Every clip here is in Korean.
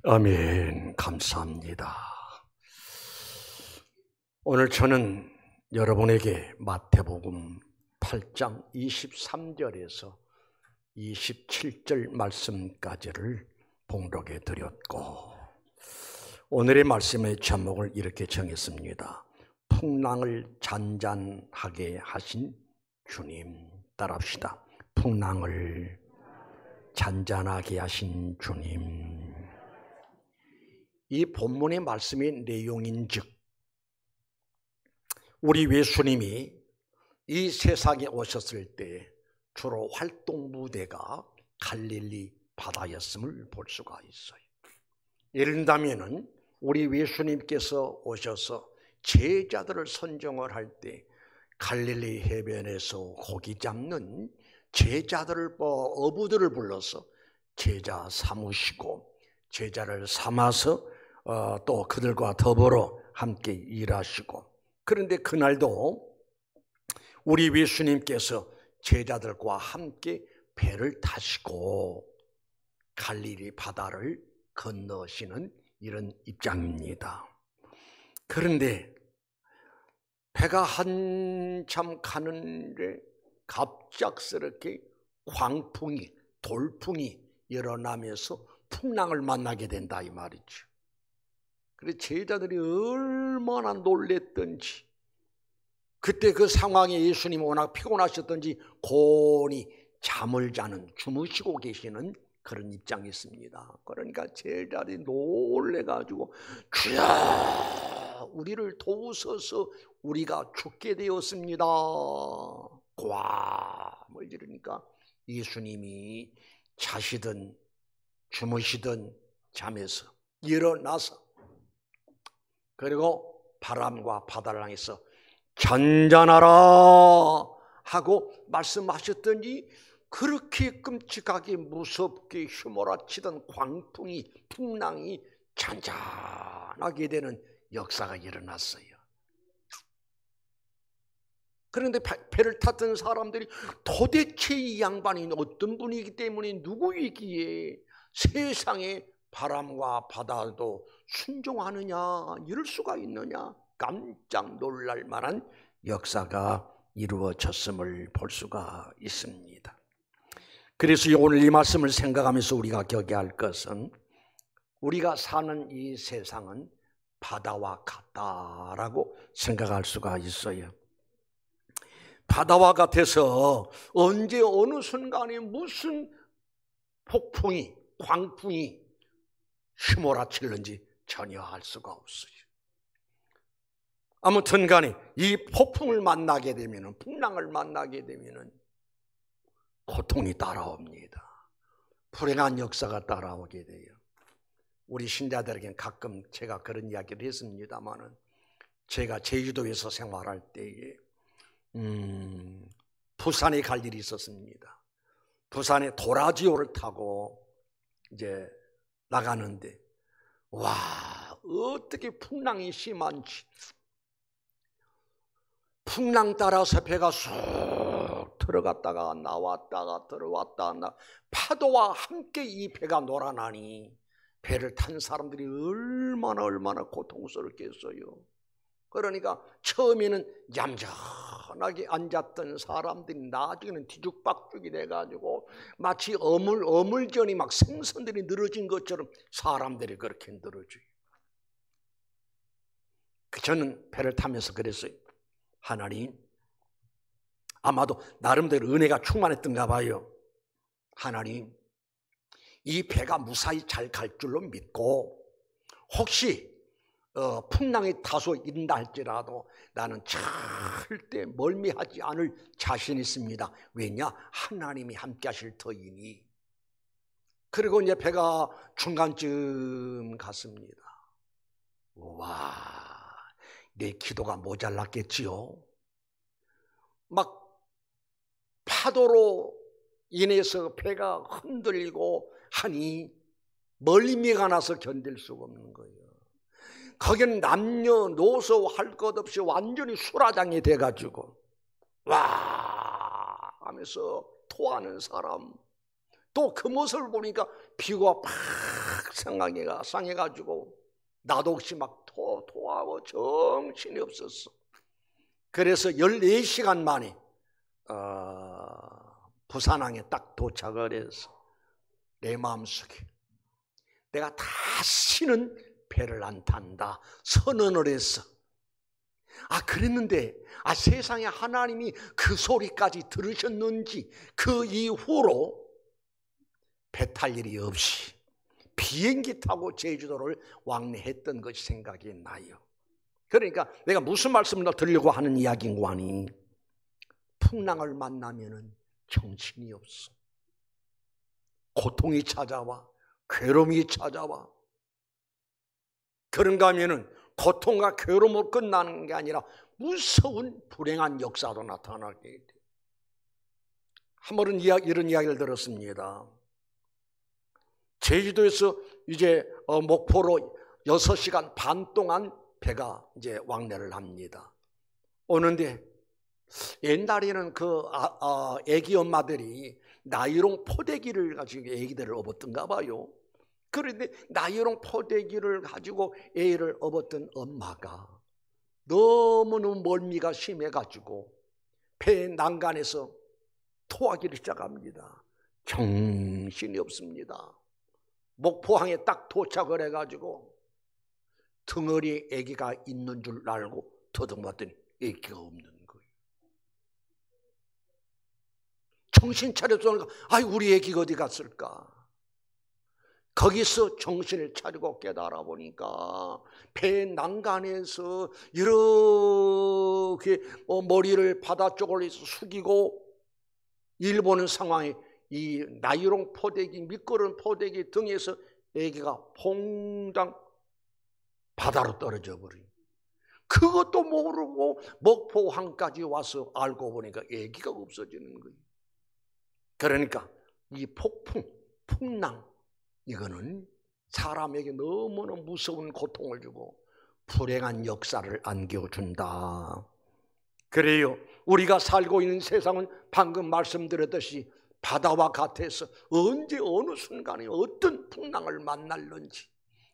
아멘. 감사합니다. 오늘 저는 여러분에게 마태복음 8장 23절에서 27절 말씀까지를 봉독해 드렸고, 오늘의 말씀의 제목을 이렇게 정했습니다. 풍랑을 잔잔하게 하신 주님. 따라합시다. 풍랑을 잔잔하게 하신 주님. 이 본문의 말씀의 내용인즉, 우리 예수님이 이 세상에 오셨을 때 주로 활동 무대가 갈릴리 바다였음을 볼 수가 있어요. 예를 들자면은 우리 예수님께서 오셔서 제자들을 선정을 할 때 갈릴리 해변에서 고기 잡는 제자들을 어부들을 불러서 제자 삼으시고, 제자를 삼아서 또 그들과 더불어 함께 일하시고, 그런데 그날도 우리 예수님께서 제자들과 함께 배를 타시고 갈릴리 바다를 건너시는 이런 입장입니다. 그런데 배가 한참 가는데 갑작스럽게 광풍이, 돌풍이 일어나면서 풍랑을 만나게 된다 이 말이죠. 그래서 제자들이 얼마나 놀랬던지, 그때 그 상황에 예수님이 워낙 피곤하셨던지 곤히 잠을 자는, 주무시고 계시는 그런 입장이 있습니다. 그러니까 제자들이 놀래가지고 주여 우리를 도우소서, 우리가 죽게 되었습니다. 꽐을 지르니까 예수님이 자시든 주무시든 잠에서 일어나서, 그리고 바람과 바다를 향해서 잔잔하라 하고 말씀하셨더니, 그렇게 끔찍하게 무섭게 휘몰아치던 광풍이, 풍랑이 잔잔하게 되는 역사가 일어났어요. 그런데 배를 탔던 사람들이 도대체 이 양반이 어떤 분이기 때문에 누구이기에 세상에 바람과 바다도 순종하느냐, 이럴 수가 있느냐, 깜짝 놀랄 만한 역사가 이루어졌음을 볼 수가 있습니다. 그래서 오늘 이 말씀을 생각하면서 우리가 경계할 것은, 우리가 사는 이 세상은 바다와 같다라고 생각할 수가 있어요. 바다와 같아서 언제 어느 순간에 무슨 폭풍이, 광풍이 휘몰아치는지 전혀 알 수가 없어요. 아무튼 간에 이 폭풍을 만나게 되면, 풍랑을 만나게 되면 고통이 따라옵니다. 불행한 역사가 따라오게 돼요. 우리 신자들에게는 가끔 제가 그런 이야기를 했습니다마는, 제가 제주도에서 생활할 때에 부산에 갈 일이 있었습니다. 부산에 도라지호를 타고 이제 나가는데, 와, 어떻게 풍랑이 심한지. 풍랑 따라서 배가 쑥 들어갔다가 나왔다가 들어왔다가, 파도와 함께 이 배가 놀아나니 배를 탄 사람들이 얼마나 고통스럽겠어요. 그러니까 처음에는 얌전하게 앉았던 사람들이 나중에는 뒤죽박죽이 돼가지고 마치 어물전이 막 생선들이 늘어진 것처럼 사람들이 그렇게 늘어져요. 저는 배를 타면서 그랬어요. 하나님, 아마도 나름대로 은혜가 충만했던가 봐요. 하나님, 이 배가 무사히 잘 갈 줄로 믿고, 혹시 풍랑이 다소 있다 할지라도 나는 절대 멀미하지 않을 자신 있습니다. 왜냐? 하나님이 함께 하실 터이니. 그리고 이제 배가 중간쯤 갔습니다. 와, 내 기도가 모자랐겠지요. 막 파도로 인해서 배가 흔들리고 하니 멀미가 나서 견딜 수가 없는 거예요. 거기는 남녀노소 할 것 없이 완전히 수라장이 돼가지고 와 하면서 토하는 사람, 또 그 모습을 보니까 피가 팍 상해가지고 나도 혹시 막 토하고 정신이 없었어. 그래서 14시간 만에 부산항에 딱 도착을 해서 내 마음속에 내가 다시는 배를 안 탄다 선언을 했어. 그랬는데 세상에 하나님이 그 소리까지 들으셨는지 그 이후로 배 탈 일이 없이 비행기 타고 제주도를 왕래했던 것이 생각이 나요. 그러니까 내가 무슨 말씀을 드리려고 하는 이야기인가 하니, 풍랑을 만나면은 정신이 없어. 고통이 찾아와, 괴로움이 찾아와. 그런가 하면은 고통과 괴로움으로 끝나는 게 아니라 무서운 불행한 역사도 나타나게 돼. 한 번은 이런 이야기를 들었습니다. 제주도에서 이제 목포로 6시간 반 동안 배가 이제 왕래를 합니다. 오는데 옛날에는 그 애기 엄마들이 나이롱 포대기를 가지고 애기들을 업었던가 봐요. 그런데 나이롱 포대기를 가지고 애를 업었던 엄마가 너무너무 멀미가 심해가지고 배 난간에서 토하기를 시작합니다. 정신이 없습니다. 목포항에 딱 도착을 해가지고 덩어리에 아기가 있는 줄 알고 더듬었더니 아기가 없는 거예요. 정신 차려서 우리 아기가 어디 갔을까? 거기서 정신을 차리고 깨달아 보니까 배 난간에서 이렇게 머리를 바다 쪽으로 숙이고 일 보는 상황에 이 나이롱 포대기, 미끄러운 포대기 등에서 아기가 퐁당 바다로 떨어져 버린. 그것도 모르고 목포항까지 와서 알고 보니까 아기가 없어지는 거예요. 그러니까 이 폭풍, 풍랑, 이거는 사람에게 너무나 무서운 고통을 주고 불행한 역사를 안겨준다. 그래요, 우리가 살고 있는 세상은 방금 말씀드렸듯이 바다와 같아서 언제 어느 순간에 어떤 풍랑을 만날는지,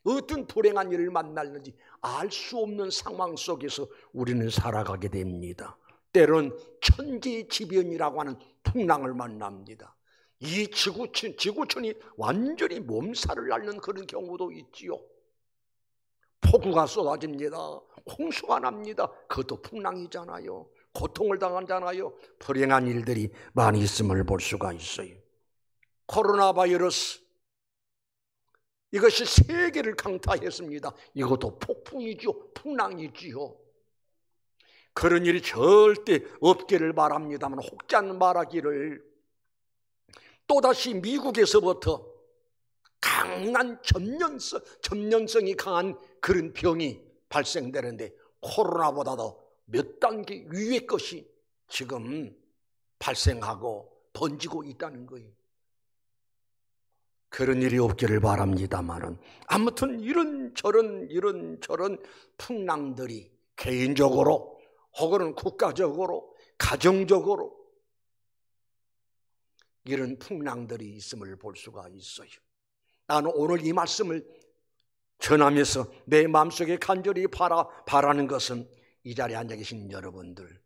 어떤 불행한 일을 만날는지 알 수 없는 상황 속에서 우리는 살아가게 됩니다. 때론 천지지변이라고 하는 풍랑을 만납니다. 이 지구촌이 완전히 몸살을 앓는 그런 경우도 있지요. 폭우가 쏟아집니다. 홍수가 납니다. 그것도 풍랑이잖아요. 고통을 당하잖아요. 불행한 일들이 많이 있음을 볼 수가 있어요. 코로나 바이러스, 이것이 세계를 강타했습니다. 이것도 폭풍이죠. 풍랑이지요. 그런 일이 절대 없기를 바랍니다만 혹지 않는 말하기를, 또다시 미국에서부터 강한 전염성이 강한 그런 병이 발생되는데 코로나보다도 몇 단계 위의 것이 지금 발생하고 번지고 있다는 거예요. 그런 일이 없기를 바랍니다만은 아무튼 이런저런 풍랑들이 개인적으로 혹은 국가적으로 가정적으로 이런 풍랑들이 있음을 볼 수가 있어요. 나는 오늘 이 말씀을 전하면서 내 마음속에 간절히 바라는 것은 이 자리에 앉아 계신 여러분들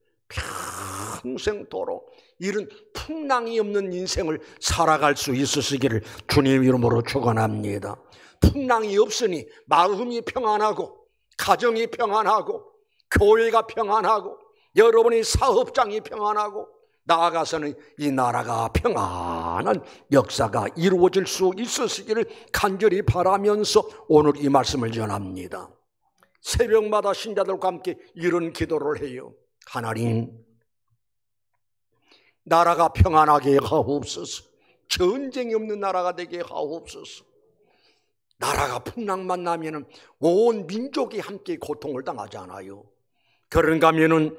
평생도록 이런 풍랑이 없는 인생을 살아갈 수 있으시기를 주님 이름으로 축원합니다. 풍랑이 없으니 마음이 평안하고 가정이 평안하고 교회가 평안하고 여러분의 사업장이 평안하고 나아가서는 이 나라가 평안한 역사가 이루어질 수 있으시기를 간절히 바라면서 오늘 이 말씀을 전합니다. 새벽마다 신자들과 함께 이런 기도를 해요. 하나님, 나라가 평안하게 하옵소서. 전쟁이 없는 나라가 되게 하옵소서. 나라가 풍랑만 나면은 온 민족이 함께 고통을 당하잖아요. 그런가 하면은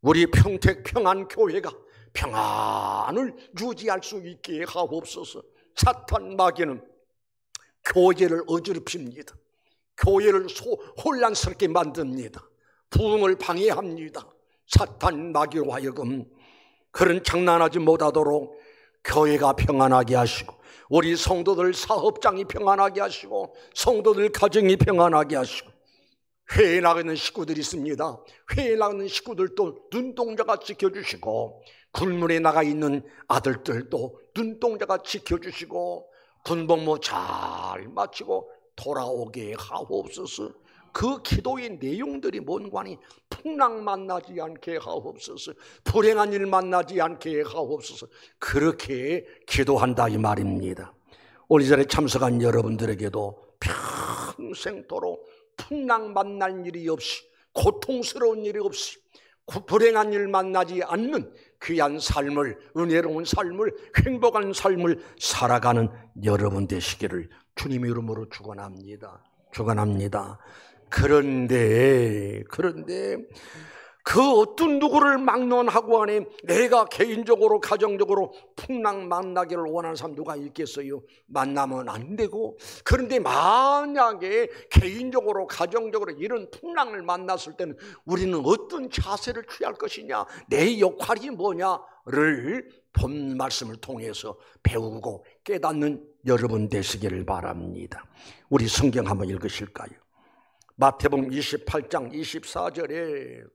우리 평택 평안교회가 평안을 유지할 수 있게 하옵소서. 사탄 마귀는 교회를 어지럽힙니다. 교회를 혼란스럽게 만듭니다. 부흥을 방해합니다. 사탄 마귀로 하여금 그런 장난하지 못하도록 교회가 평안하게 하시고 우리 성도들 사업장이 평안하게 하시고 성도들 가정이 평안하게 하시고 회에 나가는 식구들이 있습니다. 회에 나가는 식구들도 눈동자가 지켜주시고 굴문에 나가 있는 아들들도 눈동자가 지켜주시고 군복무 잘 마치고 돌아오게 하옵소서. 그 기도의 내용들이 뭔가니 풍랑 만나지 않게 하옵소서, 불행한 일 만나지 않게 하옵소서, 그렇게 기도한다 이 말입니다. 오늘 이 자리에 참석한 여러분들에게도 평생도록 풍랑 만날 일이 없이 고통스러운 일이 없이 불행한 일 만나지 않는 귀한 삶을, 은혜로운 삶을, 행복한 삶을 살아가는 여러분 되시기를 주님의 이름으로 축원합니다. 축원합니다. 그런데 그 어떤 누구를 막론하고 안에 내가 개인적으로 가정적으로 풍랑 만나기를 원하는 사람 누가 있겠어요? 만나면 안 되고, 그런데 만약에 개인적으로 가정적으로 이런 풍랑을 만났을 때는 우리는 어떤 자세를 취할 것이냐, 내 역할이 뭐냐를 본 말씀을 통해서 배우고 깨닫는 여러분 되시기를 바랍니다. 우리 성경 한번 읽으실까요? 마태복음 28장 24절에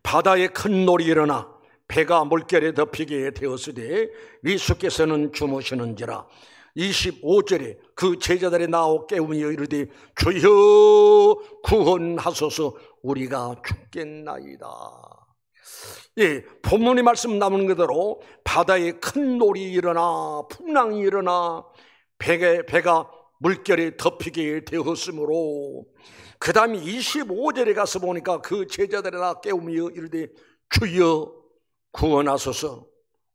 바다에 큰 놀이 일어나 배가 물결에 덮이게 되었으되 예수께서는 주무시는지라. 25절에 그 제자들이 나오 깨우며 이르되 주여 구원하소서 우리가 죽겠나이다. 예, 본문의 말씀 나오는 그대로 바다에 큰 놀이 일어나 풍랑이 일어나 배가 물결에 덮이게 되었으므로, 그 다음에 25절에 가서 보니까 그 제자들이 다 깨우며 이르되 주여 구원하소서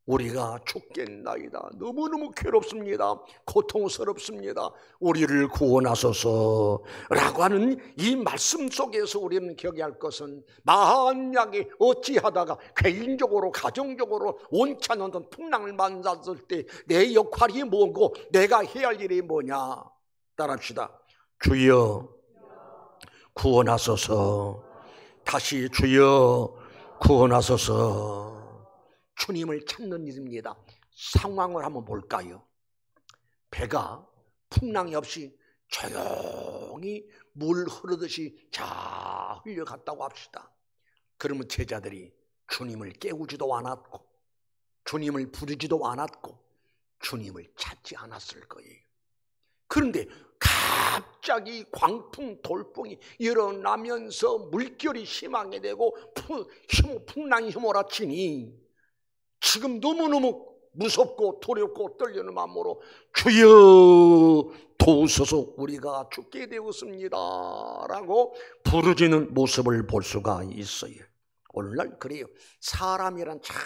우리가 죽겠나이다. 너무너무 괴롭습니다. 고통스럽습니다. 우리를 구원하소서 라고 하는 이 말씀 속에서 우리는 기억해야 할 것은, 만약에 어찌하다가 개인적으로 가정적으로 원치 않는 풍랑을 만났을 때 내 역할이 뭐고 내가 해야 할 일이 뭐냐, 따라합시다. 주여 구원하소서. 다시 주여 구원하소서. 주님을 찾는 일입니다. 상황을 한번 볼까요? 배가 풍랑이 없이 조용히 물 흐르듯이 잘 흘려갔다고 합시다. 그러면 제자들이 주님을 깨우지도 않았고 주님을 부르지도 않았고 주님을 찾지 않았을 거예요. 그런데 갑자기 광풍 돌풍이 일어나면서 물결이 심하게 되고 풍랑이 휘몰아치니 지금 너무너무 무섭고 두렵고 떨리는 마음으로 주여 도우소서 우리가 죽게 되었습니다 라고 부르짖는 모습을 볼 수가 있어요. 오늘날 그래요. 사람이란 참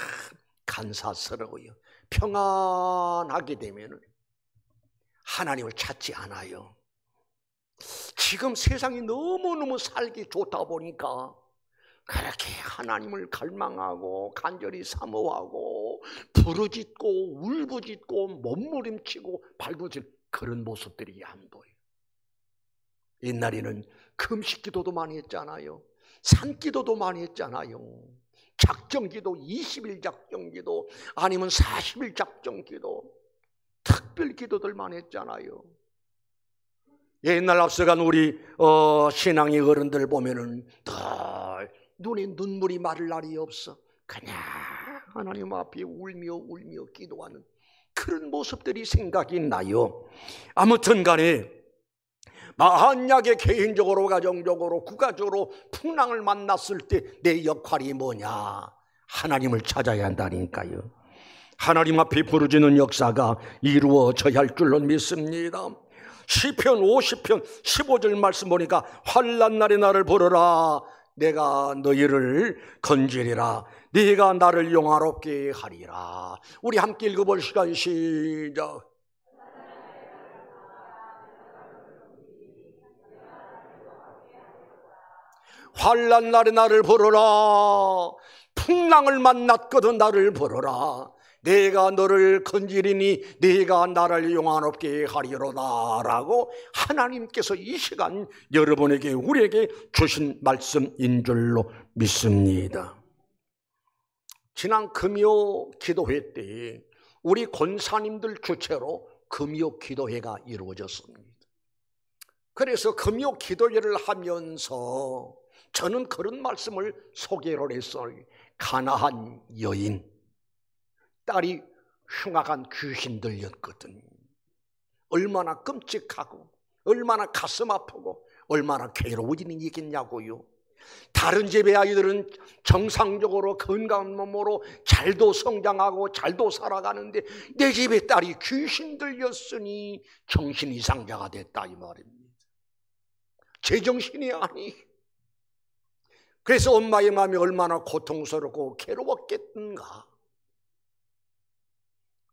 간사스러워요. 평안하게 되면 하나님을 찾지 않아요. 지금 세상이 너무너무 살기 좋다 보니까 그렇게 하나님을 갈망하고 간절히 사모하고 부르짖고 울부짖고 몸부림치고 발부짖는 그런 모습들이 안 보여요. 옛날에는 금식기도도 많이 했잖아요. 산기도도 많이 했잖아요. 작정기도, 20일 작정기도, 아니면 40일 작정기도, 특별기도들 많이 했잖아요. 옛날 앞서간 우리 신앙의 어른들 보면은 늘 눈에 눈물이 마를 날이 없어. 그냥 하나님 앞에 울며 기도하는 그런 모습들이 생각이 나요. 아무튼 간에 만약에 개인적으로 가정적으로 국가적으로 풍랑을 만났을 때 내 역할이 뭐냐, 하나님을 찾아야 한다니까요. 하나님 앞에 부르짖는 역사가 이루어져야 할 줄로 믿습니다. 시편 50편 15절 말씀 보니까 환난 날에 나를 부르라 내가 너희를 건지리라 네가 나를 영화롭게 하리라. 우리 함께 읽어볼 시간 시작. 환난 날에 나를 부르라. 풍랑을 만났거든 나를 부르라. 내가 너를 건지리니 네가 나를 영화롭게 하리로다 라고 하나님께서 이 시간 여러분에게 우리에게 주신 말씀인 줄로 믿습니다. 지난 금요 기도회 때 우리 권사님들 주최로 금요 기도회가 이루어졌습니다. 그래서 금요 기도회를 하면서 저는 그런 말씀을 소개를 했어요. 가나한 여인, 딸이 흉악한 귀신 들렸거든. 얼마나 끔찍하고 얼마나 가슴 아프고 얼마나 괴로워지는 얘기냐고요. 다른 집의 아이들은 정상적으로 건강한 몸으로 잘도 성장하고 잘도 살아가는데 내 집의 딸이 귀신 들렸으니 정신 이상자가 됐다 이 말입니다. 제정신이 아니. 그래서 엄마의 마음이 얼마나 고통스럽고 괴로웠겠는가.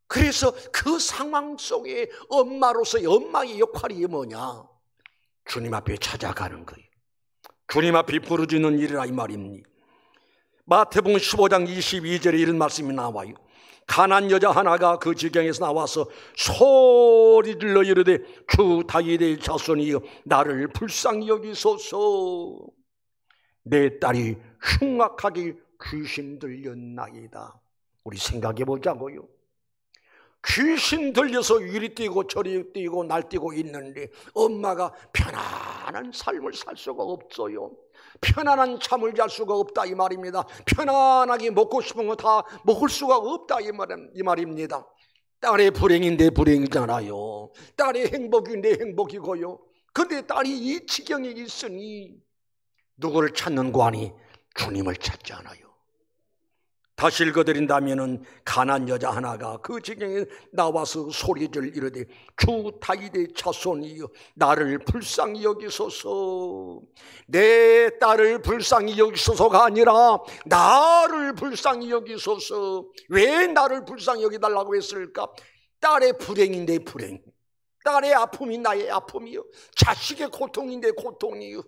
그래서 그 상황 속에 엄마로서의 엄마의 역할이 뭐냐? 주님 앞에 찾아가는 거예요. 주님 앞에 부르짖는 일이라 이 말입니다. 마태복음 15장 22절에 이런 말씀이 나와요. 가난 여자 하나가 그 지경에서 나와서 소리 질러 이르되 주 다윗의 자손이여 나를 불쌍히 여기소서. 내 딸이 흉악하게 귀신 들렸나이다. 우리 생각해 보자고요. 귀신 들려서 이리 뛰고 저리 뛰고 날뛰고 있는데 엄마가 편안한 삶을 살 수가 없어요. 편안한 잠을 잘 수가 없다 이 말입니다. 편안하게 먹고 싶은 거 다 먹을 수가 없다 이 말입니다. 딸의 불행인데 불행이잖아요. 딸의 행복인데 행복이고요. 근데 딸이 이 지경에 있으니 누구를 찾는 관이 주님을 찾잖아요. 다시 읽어드린다면 가난 여자 하나가 그 지경에 나와서 소리를 이르되 주 다윗의 자손이여 나를 불쌍히 여기소서. 내 딸을 불쌍히 여기소서가 아니라 나를 불쌍히 여기소서. 왜 나를 불쌍히 여기달라고 했을까? 딸의 불행인데 불행, 딸의 아픔이 나의 아픔이요, 자식의 고통인데 고통이요.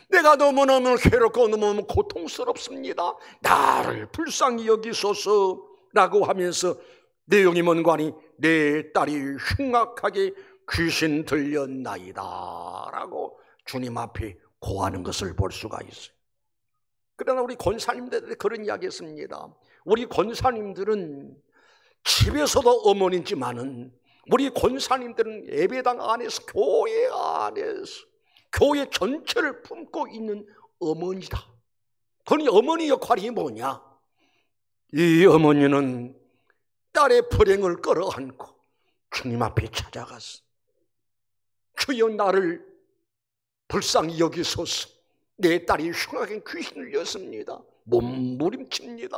내가 너무너무 괴롭고 너무너무 고통스럽습니다. 나를 불쌍히 여기소서라고 하면서 내용이 뭔가니 내 딸이 흉악하게 귀신 들렸나이다 라고 주님 앞에 고하는 것을 볼 수가 있어요. 그러나 우리 권사님들이 그런 이야기 했습니다. 우리 권사님들은 집에서도 어머니지만은 우리 권사님들은 예배당 안에서 교회 안에서 교회 전체를 품고 있는 어머니다. 그러니 어머니 역할이 뭐냐? 이 어머니는 딸의 불행을 끌어안고 주님 앞에 찾아갔어. 주여 나를 불쌍히 여기소서. 내 딸이 흉악한 귀신을 였습니다. 몸부림칩니다.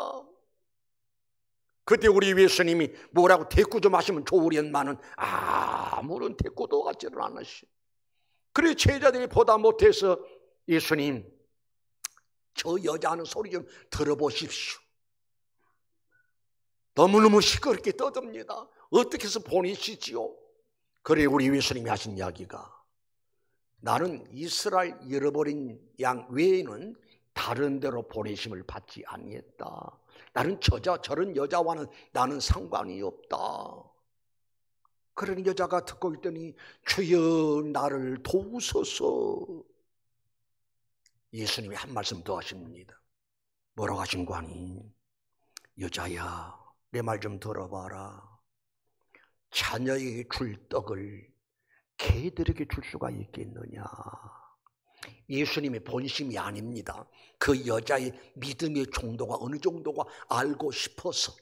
그때 우리 예수님이 뭐라고 대꾸 좀 하시면 좋으련만은 아무런 대꾸도 하지를 않으시. 그래 제자들이 보다 못해서 예수님 저 여자하는 소리 좀 들어보십시오. 너무너무 시끄럽게 떠듭니다. 어떻게 해서 보내시지요? 그래 우리 예수님이 하신 이야기가 나는 이스라엘 잃어버린 양 외에는 다른 데로 보내심을 받지 아니했다. 나는 저런 여자와는 나는 상관이 없다. 그러는 여자가 듣고 있더니 주여 나를 도우소서. 예수님이 한 말씀 더 하십니다. 뭐라고 하신 거 아니? 여자야 내 말 좀 들어봐라. 자녀에게 줄 떡을 개들에게 줄 수가 있겠느냐. 예수님의 본심이 아닙니다. 그 여자의 믿음의 정도가 어느 정도가 알고 싶어서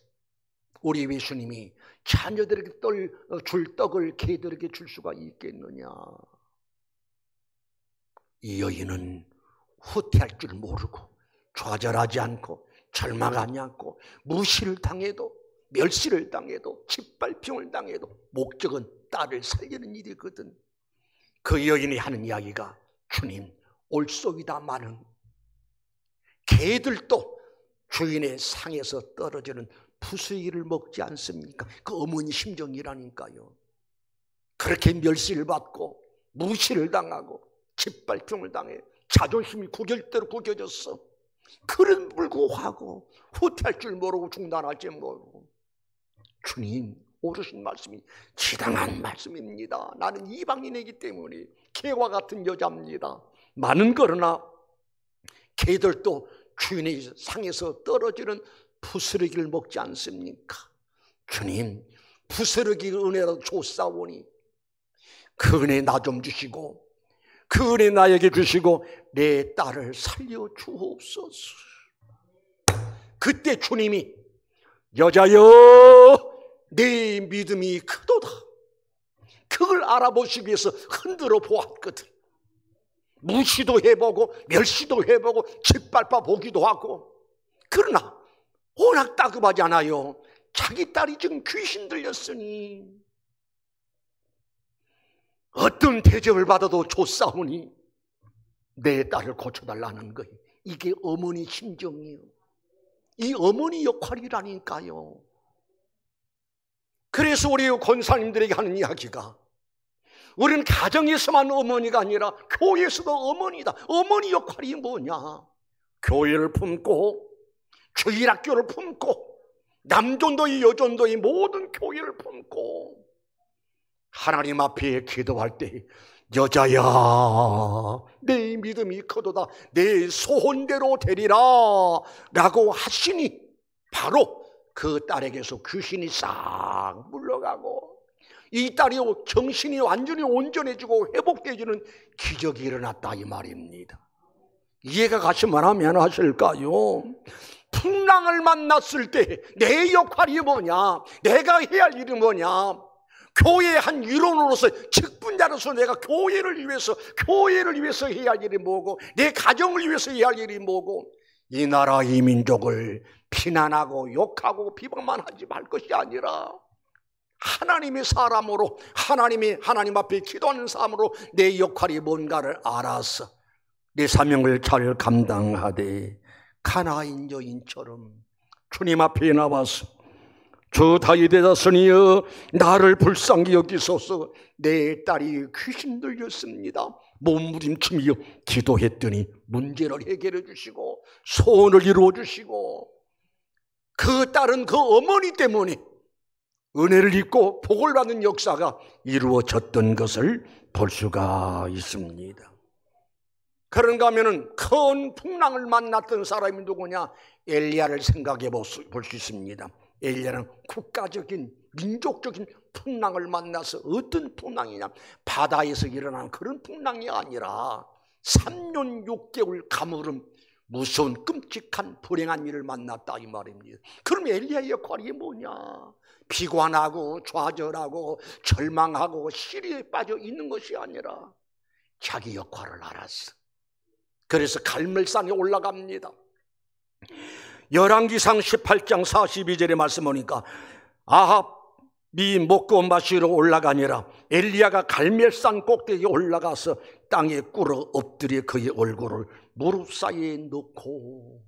우리 예수님이 자녀들에게 줄 떡을 개들에게 줄 수가 있겠느냐. 이 여인은 후퇴할 줄 모르고 좌절하지 않고 절망하지 않고 무시를 당해도 멸시를 당해도 짓밟힘을 당해도 목적은 딸을 살리는 일이거든. 그 여인이 하는 이야기가 주님 올소이다마는 개들도 주인의 상에서 떨어지는 부스러기를 먹지 않습니까? 그 어머니 심정이라니까요. 그렇게 멸시를 받고 무시를 당하고 짓밟힘을 당해 자존심이 구겨질 구겨졌어. 그런 불구하고 후퇴할 줄 모르고 중단할 줄 모르고 주님 오르신 말씀이 지당한 말씀입니다. 나는 이방인이기 때문에 개와 같은 여자입니다. 많은 그러나 개들도 주인의 상에서 떨어지는 부스러기를 먹지 않습니까? 주님, 부스러기 은혜로 줬사오니 그 은혜 나 좀 주시고 그 은혜 나에게 주시고 내 딸을 살려 주옵소서. 그때 주님이 여자여 내 믿음이 크도다. 그걸 알아보시기 위해서 흔들어 보았거든. 무시도 해보고 멸시도 해보고 짓밟아 보기도 하고. 그러나 워낙 따급하지 않아요. 자기 딸이 지금 귀신 들렸으니 어떤 대접을 받아도 좋사오니 내 딸을 고쳐달라는 거예요. 이게 어머니 심정이에요. 이 어머니 역할이라니까요. 그래서 우리 권사님들에게 하는 이야기가, 우리는 가정에서만 어머니가 아니라 교회에서도 어머니다. 어머니 역할이 뭐냐? 교회를 품고 주일학교를 품고 남전도의 여전도의 모든 교회를 품고 하나님 앞에 기도할 때 여자야 내 믿음이 크도다 내 소원대로 되리라 라고 하시니 바로 그 딸에게서 귀신이 싹 물러가고 이 딸이 정신이 완전히 온전해지고 회복되어지는 기적이 일어났다 이 말입니다. 이해가 가시면 하면 하실까요? 풍랑을 만났을 때 내 역할이 뭐냐, 내가 해야 할 일이 뭐냐, 교회의 한 일원으로서 직분자로서 내가 교회를 위해서 해야 할 일이 뭐고, 내 가정을 위해서 해야 할 일이 뭐고, 이 나라 이 민족을 비난하고 욕하고 비방만 하지 말 것이 아니라 하나님의 사람으로 하나님 앞에 기도하는 사람으로 내 역할이 뭔가를 알아서 내 사명을 잘 감당하되 가나안 여인처럼 주님 앞에 나와서 주 다윗의 자손이여 나를 불쌍히 여기소서 내 딸이 귀신 들렸습니다 몸부림치며 기도했더니 문제를 해결해 주시고 소원을 이루어 주시고 그 딸은 그 어머니 때문에 은혜를 입고 복을 받는 역사가 이루어졌던 것을 볼 수가 있습니다. 그런가 하면은 큰 풍랑을 만났던 사람이 누구냐? 엘리야를 생각해 볼 수 있습니다. 엘리야는 국가적인 민족적인 풍랑을 만나서 어떤 풍랑이냐? 바다에서 일어난 그런 풍랑이 아니라 3년 6개월 가물은 무서운 끔찍한 불행한 일을 만났다 이 말입니다. 그럼 엘리야의 역할이 뭐냐? 비관하고 좌절하고 절망하고 시리에 빠져 있는 것이 아니라 자기 역할을 알았어. 그래서 갈멜산에 올라갑니다. 열왕기상 18장 42절에 말씀 보니까 아합이 먹고 마시러 올라가니라 엘리야가 갈멜산 꼭대기에 올라가서 땅에 꿇어 엎드려 그의 얼굴을 무릎 사이에 넣고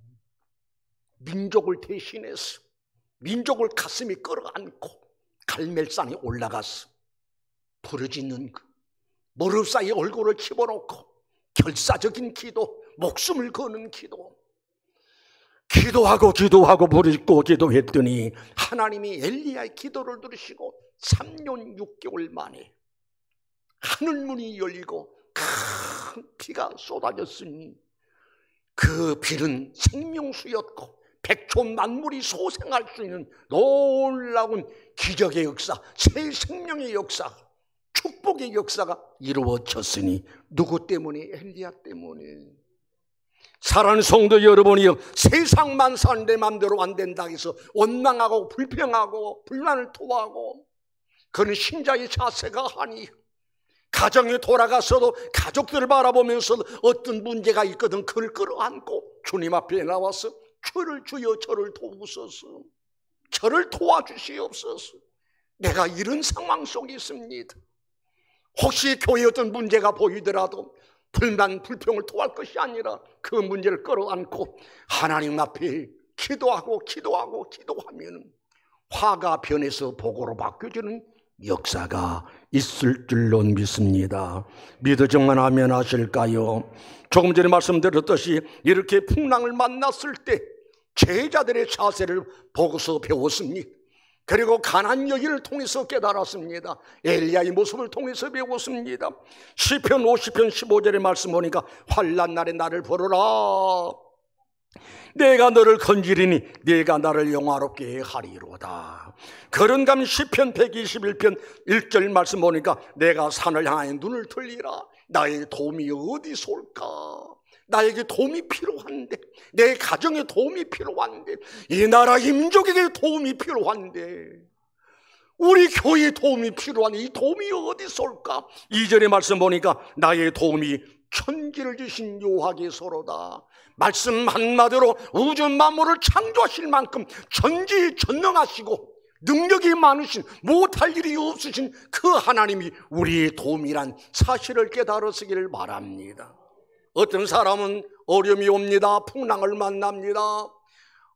민족을 대신해서 민족을 가슴에 끌어안고 갈멜산에 올라가서 부르짖는 그 무릎 사이에 얼굴을 집어넣고 결사적인 기도, 목숨을 거는 기도, 기도하고 부르짖고 기도했더니 하나님이 엘리야의 기도를 들으시고 3년 6개월 만에 하늘문이 열리고 큰 비가 쏟아졌으니 그 비는 생명수였고 백초 만물이 소생할 수 있는 놀라운 기적의 역사, 새 생명의 역사, 축복의 역사가 이루어졌으니 누구 때문에? 엘리야 때문에. 사랑하는 성도 여러분이요, 세상만 사는 내 맘대로 안 된다 해서 원망하고 불평하고 불만을 토하고 그런 신자의 자세가 아니, 가정에 돌아가서도 가족들을 바라보면서도 어떤 문제가 있거든 그걸 끌어안고 주님 앞에 나와서 주여 저를 도우소서, 저를 도와주시옵소서, 내가 이런 상황 속에 있습니다. 혹시 교회에 어떤 문제가 보이더라도 불만 불평을 토할 것이 아니라 그 문제를 끌어안고 하나님 앞에 기도하면 화가 변해서 복으로 바뀌어지는 역사가 있을 줄로 믿습니다. 믿어정만 하면 하실까요? 조금 전에 말씀드렸듯이 이렇게 풍랑을 만났을 때 제자들의 자세를 보고서 배웠습니다. 그리고 가나안 여인을 통해서 깨달았습니다. 엘리야의 모습을 통해서 배웠습니다. 시편 50편 15절의 말씀 보니까 환난 날에 나를 부르라 내가 너를 건지리니 네가 나를 영화롭게 하리로다. 그런감 시편 121편 1절 말씀 보니까 내가 산을 향하여 눈을 들리라. 나의 도움이 어디서 올까? 나에게 도움이 필요한데, 내 가정에 도움이 필요한데, 이 나라 민족에게 도움이 필요한데, 우리 교회에 도움이 필요한데 이 도움이 어디서 올까? 2절의 말씀 보니까 나의 도움이 천지를 주신 여호와께서로다. 말씀 한마디로 우주 만물을 창조하실 만큼 전지전능하시고 능력이 많으신, 못할 일이 없으신 그 하나님이 우리의 도움이란 사실을 깨달으시기를 바랍니다. 어떤 사람은 어려움이 옵니다. 풍랑을 만납니다.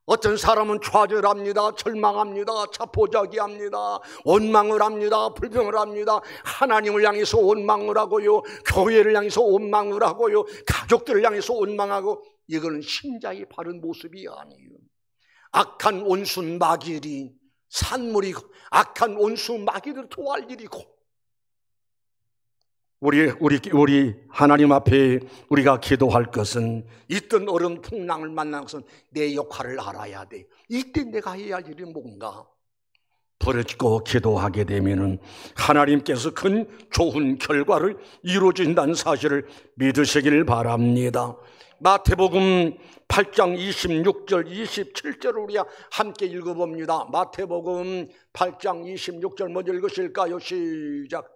어떤 사람은 좌절합니다. 절망합니다. 자포자기합니다. 원망을 합니다. 불평을 합니다. 하나님을 향해서 원망을 하고요, 교회를 향해서 원망을 하고요, 가족들을 향해서 원망하고. 이거는 신자의 바른 모습이 아니에요. 악한 원수 마귀들이 산물이고, 악한 원수 마귀들 토할 일이고, 우리 하나님 앞에 우리가 기도할 것은, 있던 어려운 풍랑을 만난 것은 내 역할을 알아야 돼. 이때 내가 해야 할 일이 뭔가 부르짖고 기도하게 되면은 하나님께서 큰 좋은 결과를 이루어진다는 사실을 믿으시길 바랍니다. 마태복음 8장 26절 27절을 우리가 함께 읽어봅니다. 마태복음 8장 26절 먼저 읽으실까요? 시작.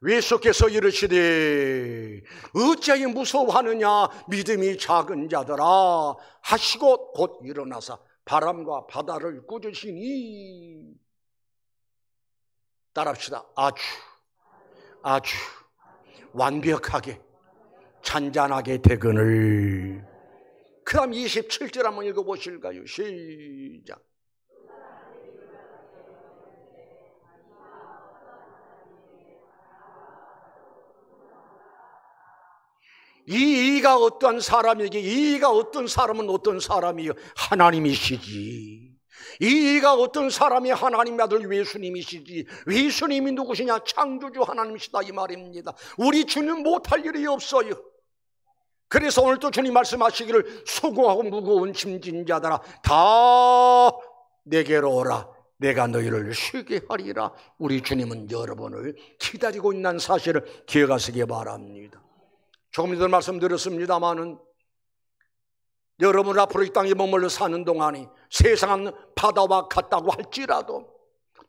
예수께서 이르시되 어찌하여 무서워하느냐 믿음이 작은 자들아 하시고 곧 일어나사 바람과 바다를 꾸짖으시니, 따라합시다. 아주 완벽하게 잔잔하게 되거늘. 그 다음 27절 한번 읽어보실까요? 시작. 이 이가 어떠한 사람에게, 이 이가 어떤 사람은 어떤 사람이요? 하나님이시지. 이 이가 어떤 사람이 하나님의 아들 예수님이시지. 예수님이 누구시냐? 창조주 하나님이시다 이 말입니다. 우리 주님 못할 일이 없어요. 그래서 오늘도 주님 말씀하시기를 수고하고 무거운 짐진 자들아 다 내게로 오라. 내가 너희를 쉬게 하리라. 우리 주님은 여러분을 기다리고 있는 사실을 기억하시기 바랍니다. 조금 전에 말씀드렸습니다마는 여러분 앞으로 이 땅에 머물러 사는 동안이 세상은 바다와 같다고 할지라도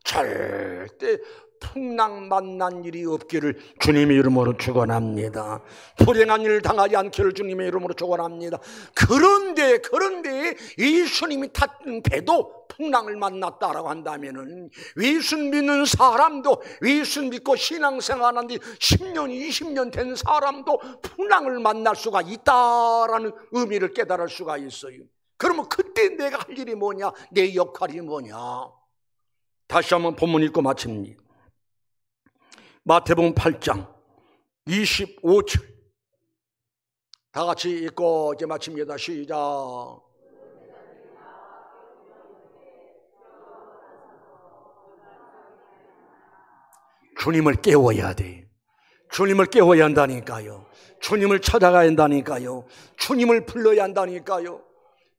절대 풍랑 만난 일이 없기를 주님의 이름으로 축원합니다. 불행한 일을 당하지 않기를 주님의 이름으로 축원합니다. 그런데 예수님이 탔던 배도 풍랑을 만났다라고 한다면은 예수 믿는 사람도, 예수 믿고 신앙생활한 지 10년 20년 된 사람도 풍랑을 만날 수가 있다라는 의미를 깨달을 수가 있어요. 그러면 그때 내가 할 일이 뭐냐? 내 역할이 뭐냐? 다시 한번 본문 읽고 마칩니다. 마태복음 8장 25절 다 같이 읽고 이제 마칩니다. 시작. 주님을 깨워야 돼. 주님을 깨워야 한다니까요. 주님을 찾아가야 한다니까요. 주님을 불러야 한다니까요.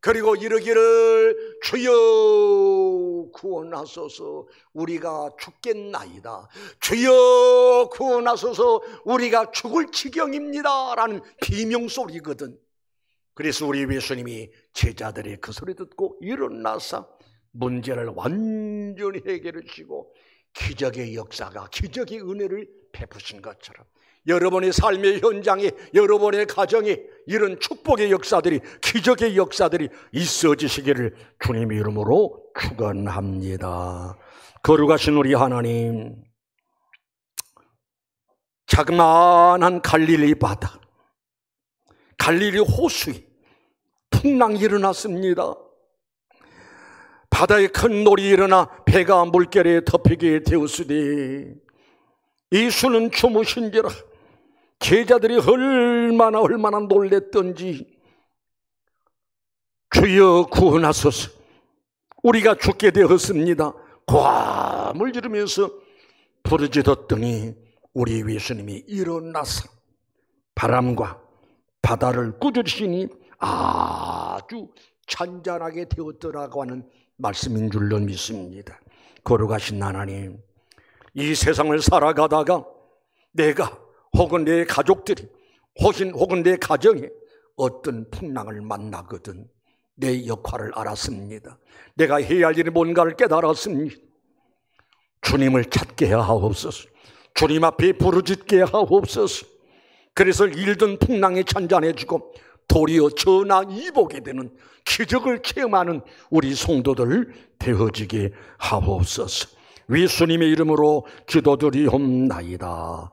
그리고 이르기를 주여 구원하소서 우리가 죽겠나이다. 주여 구원하소서 우리가 죽을 지경입니다 라는 비명소리거든. 그래서 우리 예수님이 제자들의 그 소리 듣고 일어나서 문제를 완전히 해결해 주시고 기적의 역사가, 기적의 은혜를 베푸신 것처럼 여러분의 삶의 현장에, 여러분의 가정에 이런 축복의 역사들이, 기적의 역사들이 있어지시기를 주님의 이름으로 축원합니다. 거룩하신 우리 하나님, 자그마한 갈릴리 바다, 갈릴리 호수에 풍랑이 일어났습니다. 바다에 큰 놀이 일어나 배가 물결에 덮이게 되었으니 예수는 주무신지라. 제자들이 얼마나 놀랬던지 주여 구원하소서 우리가 죽게 되었습니다. 고함을 지르면서 부르짖었더니 우리 예수님이 일어나서 바람과 바다를 꾸짖으시니 아주 잔잔하게 되었더라고 하는 말씀인 줄로 믿습니다. 거룩하신 하나님, 이 세상을 살아가다가 내가 혹은 내 가족들이 혹은 내 가정에 어떤 풍랑을 만나거든 내 역할을 알았습니다. 내가 해야 할 일이 뭔가를 깨달았습니다. 주님을 찾게 하옵소서. 주님 앞에 부르짖게 하옵소서. 그래서 일든 풍랑이 잔잔해지고 도리어 전화이복이 되는 기적을 체험하는 우리 성도들 되어지게 하옵소서. 예수님의 이름으로 기도드리옵나이다.